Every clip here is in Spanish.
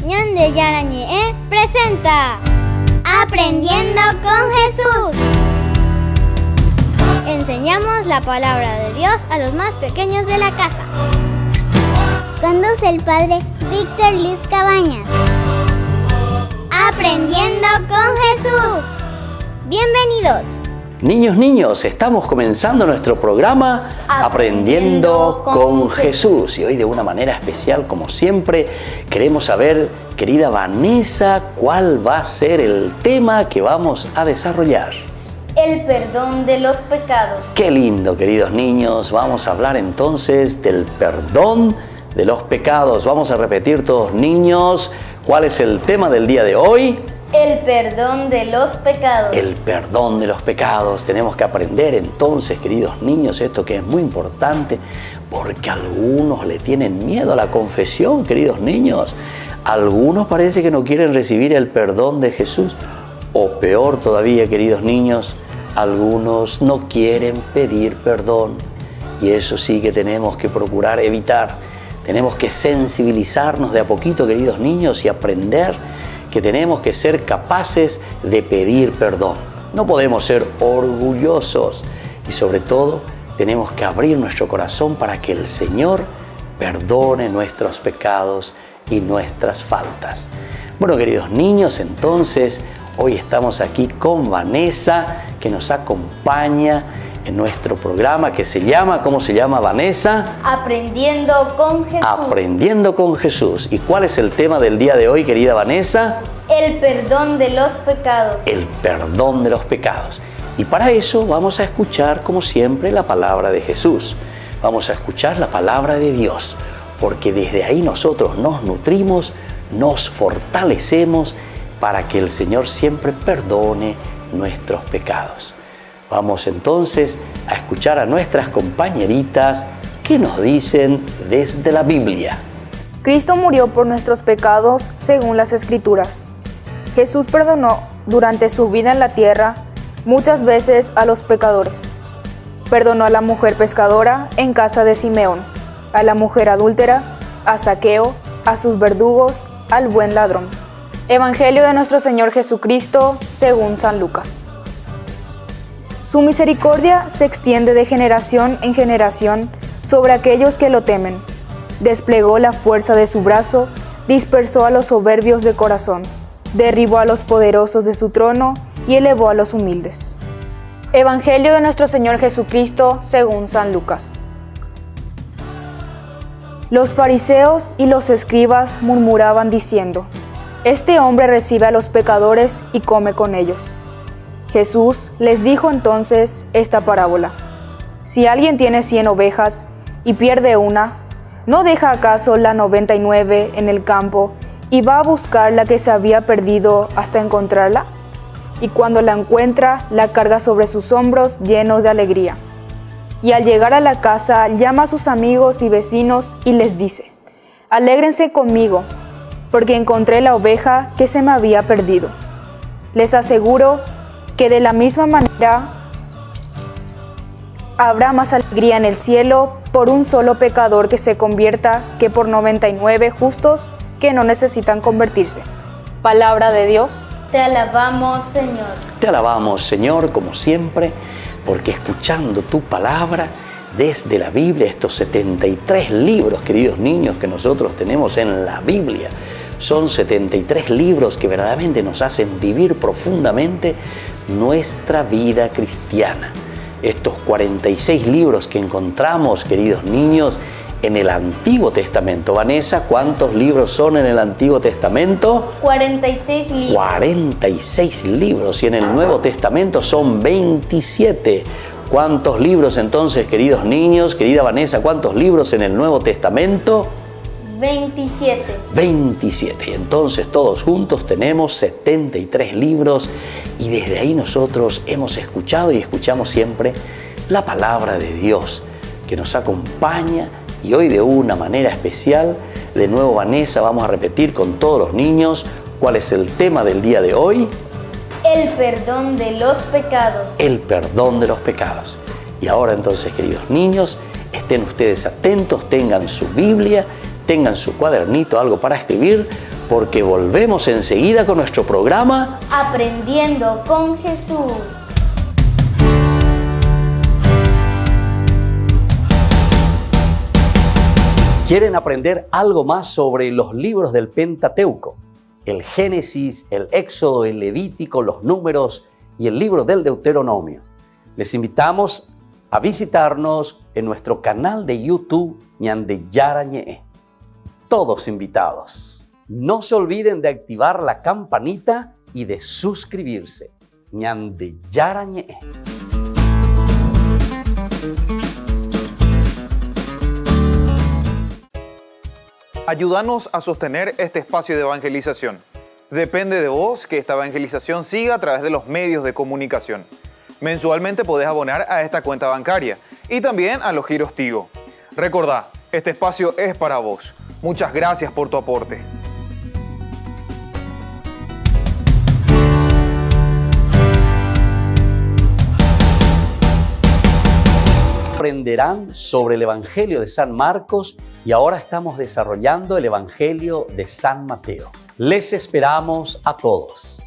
Ñan de Yarañe presenta Aprendiendo con Jesús. Enseñamos la palabra de Dios a los más pequeños de la casa. Conduce el padre Víctor Luis Cabañas. Aprendiendo con Jesús. Bienvenidos. Niños, estamos comenzando nuestro programa Aprendiendo con Jesús. Y hoy de una manera especial, como siempre, queremos saber, querida Vanessa, cuál va a ser el tema que vamos a desarrollar. El perdón de los pecados. Qué lindo, queridos niños. Vamos a hablar entonces del perdón de los pecados. Vamos a repetir todos, niños, ¿cuál es el tema del día de hoy? El perdón de los pecados. El perdón de los pecados. Tenemos que aprender entonces, queridos niños, esto que es muy importante, porque algunos le tienen miedo a la confesión, queridos niños. Algunos parece que no quieren recibir el perdón de Jesús. O peor todavía, queridos niños, algunos no quieren pedir perdón. Y eso sí que tenemos que procurar evitar. Tenemos que sensibilizarnos de a poquito, queridos niños, y aprender que tenemos que ser capaces de pedir perdón. No podemos ser orgullosos y sobre todo tenemos que abrir nuestro corazón para que el Señor perdone nuestros pecados y nuestras faltas. Bueno, queridos niños, entonces hoy estamos aquí con Vanessa, que nos acompaña en nuestro programa que se llama, ¿cómo se llama, Vanessa? Aprendiendo con Jesús. Aprendiendo con Jesús. ¿Y cuál es el tema del día de hoy, querida Vanessa? El perdón de los pecados. El perdón de los pecados. Y para eso vamos a escuchar, como siempre, la palabra de Jesús. Vamos a escuchar la palabra de Dios, porque desde ahí nosotros nos nutrimos, nos fortalecemos para que el Señor siempre perdone nuestros pecados. Vamos entonces a escuchar a nuestras compañeritas que nos dicen desde la Biblia. Cristo murió por nuestros pecados según las Escrituras. Jesús perdonó durante su vida en la tierra muchas veces a los pecadores. Perdonó a la mujer pescadora en casa de Simeón, a la mujer adúltera, a Zaqueo, a sus verdugos, al buen ladrón. Evangelio de nuestro Señor Jesucristo según San Lucas. Su misericordia se extiende de generación en generación sobre aquellos que lo temen. Desplegó la fuerza de su brazo, dispersó a los soberbios de corazón, derribó a los poderosos de su trono y elevó a los humildes. Evangelio de nuestro Señor Jesucristo según San Lucas. Los fariseos y los escribas murmuraban diciendo: Este hombre recibe a los pecadores y come con ellos. Jesús les dijo entonces esta parábola: Si alguien tiene 100 ovejas y pierde una, ¿no deja acaso la 99 en el campo y va a buscar la que se había perdido hasta encontrarla? Y cuando la encuentra, la carga sobre sus hombros lleno de alegría. Y al llegar a la casa, llama a sus amigos y vecinos y les dice: Alégrense conmigo, porque encontré la oveja que se me había perdido. Les aseguro que de la misma manera habrá más alegría en el cielo por un solo pecador que se convierta que por 99 justos que no necesitan convertirse. Palabra de Dios. Te alabamos, Señor. Te alabamos, Señor, como siempre, porque escuchando tu palabra desde la Biblia, estos 73 libros, queridos niños, que nosotros tenemos en la Biblia, son 73 libros que verdaderamente nos hacen vivir profundamente nuestra vida cristiana. Estos 46 libros que encontramos, queridos niños, en el Antiguo Testamento. Vanessa, ¿cuántos libros son en el Antiguo Testamento? 46 libros. 46 libros. Y en el Nuevo Testamento son 27. ¿Cuántos libros entonces, queridos niños? Querida Vanessa, ¿cuántos libros en el Nuevo Testamento? 27. 27. Y entonces todos juntos tenemos 73 libros y desde ahí nosotros hemos escuchado y escuchamos siempre la palabra de Dios que nos acompaña. Y hoy de una manera especial, de nuevo Vanessa, vamos a repetir con todos los niños cuál es el tema del día de hoy. El perdón de los pecados. El perdón de los pecados. Y ahora entonces, queridos niños, estén ustedes atentos, tengan su Biblia, tengan su cuadernito, algo para escribir, porque volvemos enseguida con nuestro programa Aprendiendo con Jesús. ¿Quieren aprender algo más sobre los libros del Pentateuco? El Génesis, el Éxodo, el Levítico, los Números y el libro del Deuteronomio. Les invitamos a visitarnos en nuestro canal de YouTube Ñande Yarañe. Todos invitados. No se olviden de activar la campanita y de suscribirse. Ñande Yarañe. Ayúdanos a sostener este espacio de evangelización. Depende de vos que esta evangelización siga a través de los medios de comunicación. Mensualmente podés abonar a esta cuenta bancaria y también a los giros Tigo. Recordá, este espacio es para vos. Muchas gracias por tu aporte. Aprenderán sobre el Evangelio de San Marcos y ahora estamos desarrollando el Evangelio de San Mateo. Les esperamos a todos.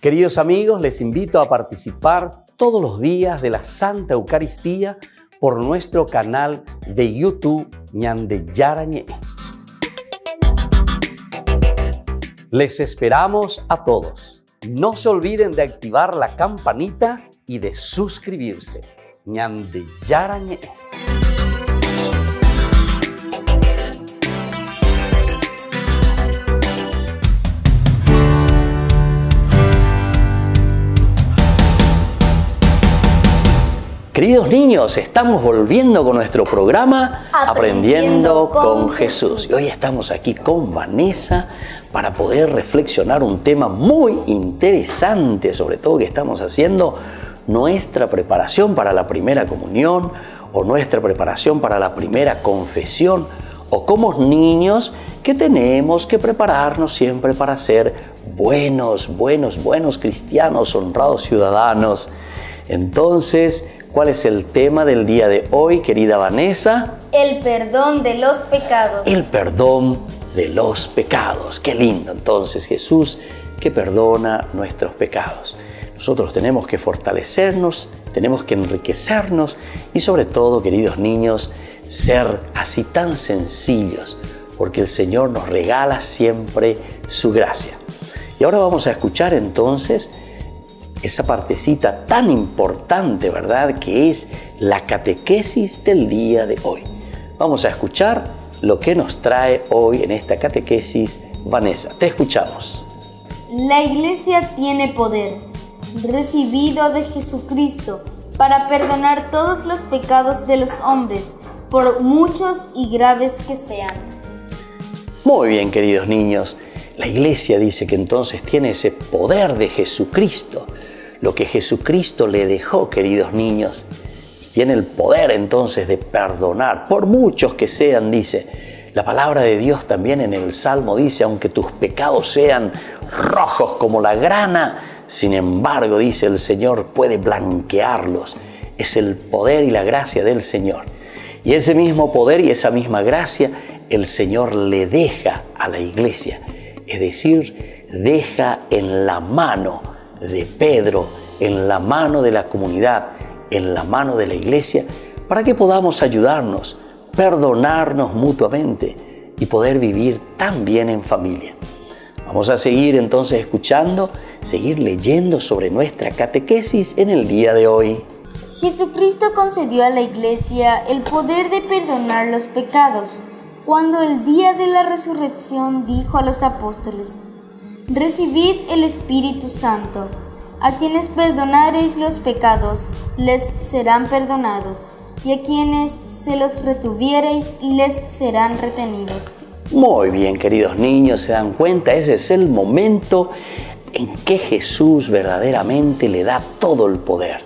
Queridos amigos, les invito a participar todos los días de la Santa Eucaristía por nuestro canal de YouTube Ñande Yarañe. Les esperamos a todos. No se olviden de activar la campanita y de suscribirse. Ñande Yarañe. Queridos niños, estamos volviendo con nuestro programa Aprendiendo con Jesús. Y hoy estamos aquí con Vanessa para poder reflexionar un tema muy interesante, sobre todo que estamos haciendo nuestra preparación para la primera comunión o nuestra preparación para la primera confesión, o como niños que tenemos que prepararnos siempre para ser buenos cristianos, honrados ciudadanos. Entonces, ¿cuál es el tema del día de hoy, querida Vanessa? El perdón de los pecados. El perdón de los pecados. Qué lindo entonces Jesús que perdona nuestros pecados. Nosotros tenemos que fortalecernos, tenemos que enriquecernos y sobre todo, queridos niños, ser así tan sencillos, porque el Señor nos regala siempre su gracia. Y ahora vamos a escuchar entonces esa partecita tan importante, ¿verdad?, que es la catequesis del día de hoy. Vamos a escuchar lo que nos trae hoy en esta catequesis Vanessa. Te escuchamos. La Iglesia tiene poder, recibido de Jesucristo, para perdonar todos los pecados de los hombres, por muchos y graves que sean. Muy bien, queridos niños. La Iglesia dice que entonces tiene ese poder de Jesucristo, lo que Jesucristo le dejó, queridos niños, y tiene el poder entonces de perdonar, por muchos que sean, dice. La palabra de Dios también en el Salmo dice, aunque tus pecados sean rojos como la grana, sin embargo, dice el Señor, puede blanquearlos. Es el poder y la gracia del Señor. Y ese mismo poder y esa misma gracia, el Señor le deja a la Iglesia. Es decir, deja en la mano de Pedro, en la mano de la comunidad, en la mano de la Iglesia, para que podamos ayudarnos, perdonarnos mutuamente y poder vivir tan bien en familia. Vamos a seguir entonces escuchando, seguir leyendo sobre nuestra catequesis en el día de hoy. Jesucristo concedió a la Iglesia el poder de perdonar los pecados, cuando el día de la resurrección dijo a los apóstoles: recibid el Espíritu Santo. A quienes perdonareis los pecados, les serán perdonados, y a quienes se los retuviereis, les serán retenidos. Muy bien, queridos niños, ¿se dan cuenta? Ese es el momento en que Jesús verdaderamente le da todo el poder.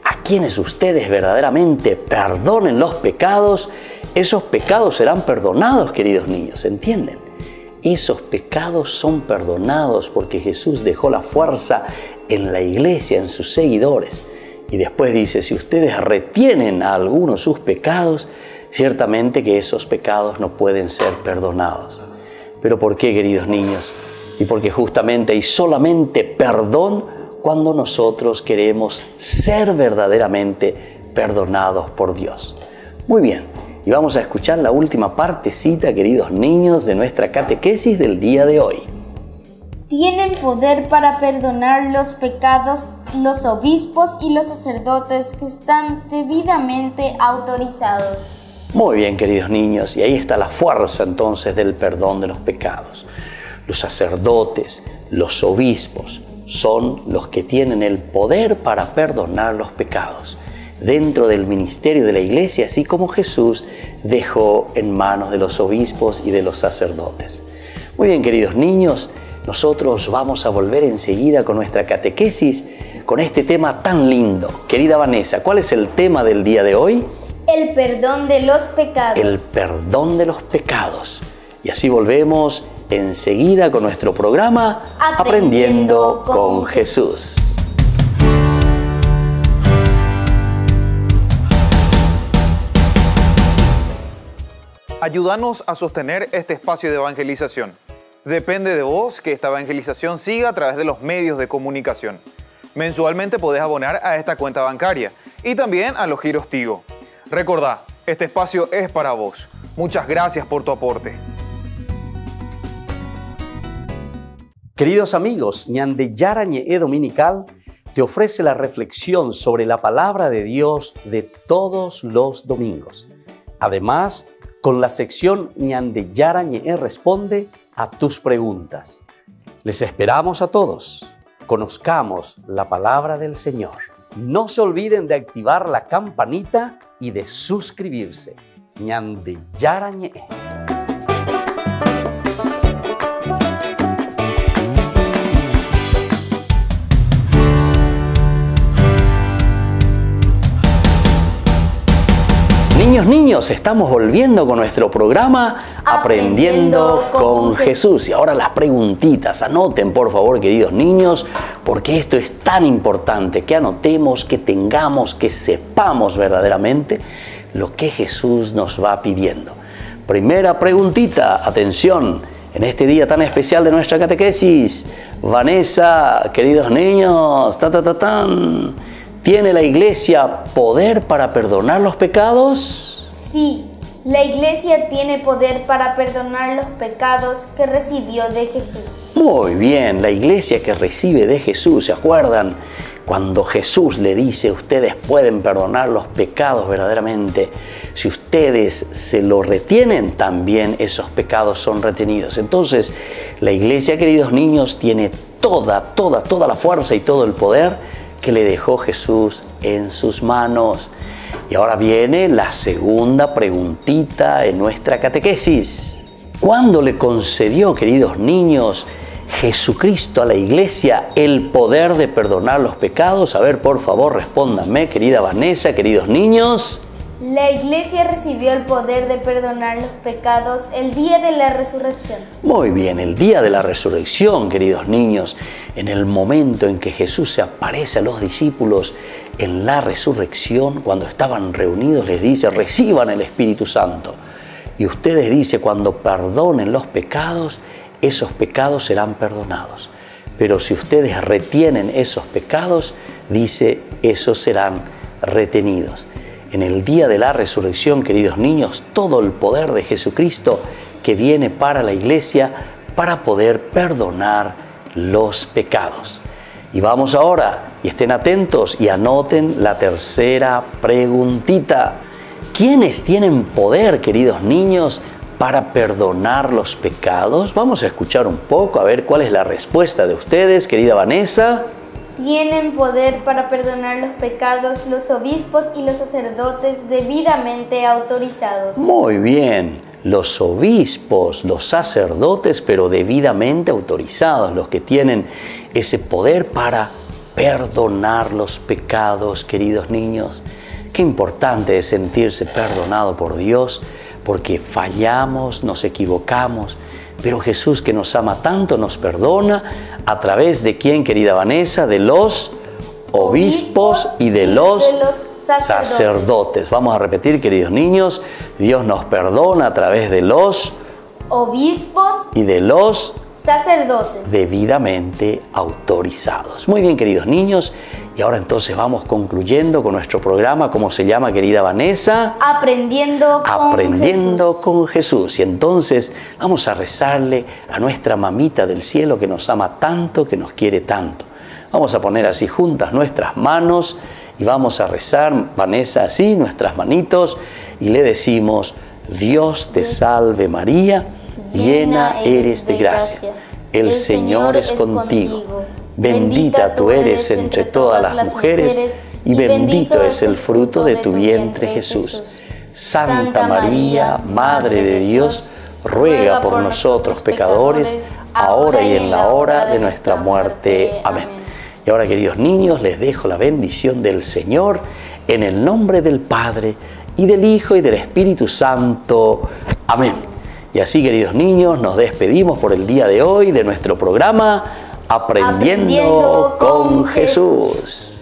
A quienes ustedes verdaderamente perdonen los pecados, esos pecados serán perdonados, queridos niños, ¿entienden? Esos pecados son perdonados porque Jesús dejó la fuerza en la Iglesia, en sus seguidores. Y después dice, si ustedes retienen a alguno sus pecados, ciertamente que esos pecados no pueden ser perdonados. ¿Pero por qué, queridos niños? Y porque justamente hay solamente perdón cuando nosotros queremos ser verdaderamente perdonados por Dios. Muy bien, y vamos a escuchar la última partecita, queridos niños, de nuestra catequesis del día de hoy. Tienen poder para perdonar los pecados los obispos y los sacerdotes que están debidamente autorizados. Muy bien, queridos niños, y ahí está la fuerza entonces del perdón de los pecados. Los sacerdotes, los obispos, son los que tienen el poder para perdonar los pecados dentro del ministerio de la Iglesia, así como Jesús dejó en manos de los obispos y de los sacerdotes. Muy bien, queridos niños, nosotros vamos a volver enseguida con nuestra catequesis, con este tema tan lindo. Querida Vanessa, ¿cuál es el tema del día de hoy? El perdón de los pecados. El perdón de los pecados. Y así volvemos enseguida con nuestro programa Aprendiendo con Jesús. Ayúdanos a sostener este espacio de evangelización. Depende de vos que esta evangelización siga a través de los medios de comunicación. Mensualmente podés abonar a esta cuenta bancaria y también a los giros Tigo. Recordá, este espacio es para vos. Muchas gracias por tu aporte. Queridos amigos, Ñande Yarañe Dominical te ofrece la reflexión sobre la palabra de Dios de todos los domingos. Además, con la sección Ñande Yarañe responde a tus preguntas. Les esperamos a todos. Conozcamos la palabra del Señor. No se olviden de activar la campanita y de suscribirse. Ñande Yarañe. Niños, estamos volviendo con nuestro programa Aprendiendo con Jesús. Y ahora las preguntitas. Anoten, por favor, queridos niños, porque esto es tan importante, que anotemos, que tengamos, que sepamos verdaderamente lo que Jesús nos va pidiendo. Primera preguntita, atención, en este día tan especial de nuestra catequesis. Vanessa, queridos niños, ¿tiene la Iglesia poder para perdonar los pecados? Sí, la Iglesia tiene poder para perdonar los pecados que recibió de Jesús. Muy bien, la Iglesia que recibe de Jesús, ¿se acuerdan? Cuando Jesús le dice, ustedes pueden perdonar los pecados verdaderamente, si ustedes se lo retienen, también esos pecados son retenidos. Entonces, la Iglesia, queridos niños, tiene toda la fuerza y todo el poder que le dejó Jesús en sus manos. Y ahora viene la segunda preguntita en nuestra catequesis. ¿Cuándo le concedió, queridos niños, Jesucristo a la Iglesia el poder de perdonar los pecados? A ver, por favor, respóndanme, querida Vanessa, queridos niños. La Iglesia recibió el poder de perdonar los pecados el día de la resurrección. Muy bien, el día de la resurrección, queridos niños, en el momento en que Jesús se aparece a los discípulos en la resurrección, cuando estaban reunidos, les dice, reciban el Espíritu Santo. Y ustedes, dice, cuando perdonen los pecados, esos pecados serán perdonados. Pero si ustedes retienen esos pecados, dice, esos serán retenidos. En el día de la resurrección, queridos niños, todo el poder de Jesucristo que viene para la Iglesia para poder perdonar los pecados. Y vamos ahora, y estén atentos y anoten la tercera preguntita. ¿Quiénes tienen poder, queridos niños, para perdonar los pecados? Vamos a escuchar un poco, a ver cuál es la respuesta de ustedes, querida Vanessa. Tienen poder para perdonar los pecados los obispos y los sacerdotes debidamente autorizados. Muy bien, los obispos, los sacerdotes, pero debidamente autorizados, los que tienen ese poder para perdonar los pecados, queridos niños. Qué importante es sentirse perdonado por Dios, porque fallamos, nos equivocamos, pero Jesús, que nos ama tanto, nos perdona a través de ¿quién, querida Vanessa? De los obispos y de los sacerdotes. Vamos a repetir, queridos niños, Dios nos perdona a través de los obispos y de los sacerdotes debidamente autorizados. Muy bien, queridos niños, y ahora entonces vamos concluyendo con nuestro programa. ¿Cómo se llama, querida Vanessa? Aprendiendo con Jesús. Y entonces vamos a rezarle a nuestra mamita del cielo que nos ama tanto, que nos quiere tanto. Vamos a poner así juntas nuestras manos y vamos a rezar, Vanessa, así, nuestras manitos, y le decimos: Dios te salve María, llena eres de gracia, el Señor es contigo. Bendita tú eres entre todas las mujeres, y bendito es el fruto de tu vientre, Jesús. Santa María, Madre de Dios, ruega por nosotros pecadores, ahora y en la hora de nuestra muerte. Amén. Y ahora, queridos niños, les dejo la bendición del Señor en el nombre del Padre, y del Hijo, y del Espíritu Santo. Amén. Y así, queridos niños, nos despedimos por el día de hoy de nuestro programa Aprendiendo con Jesús.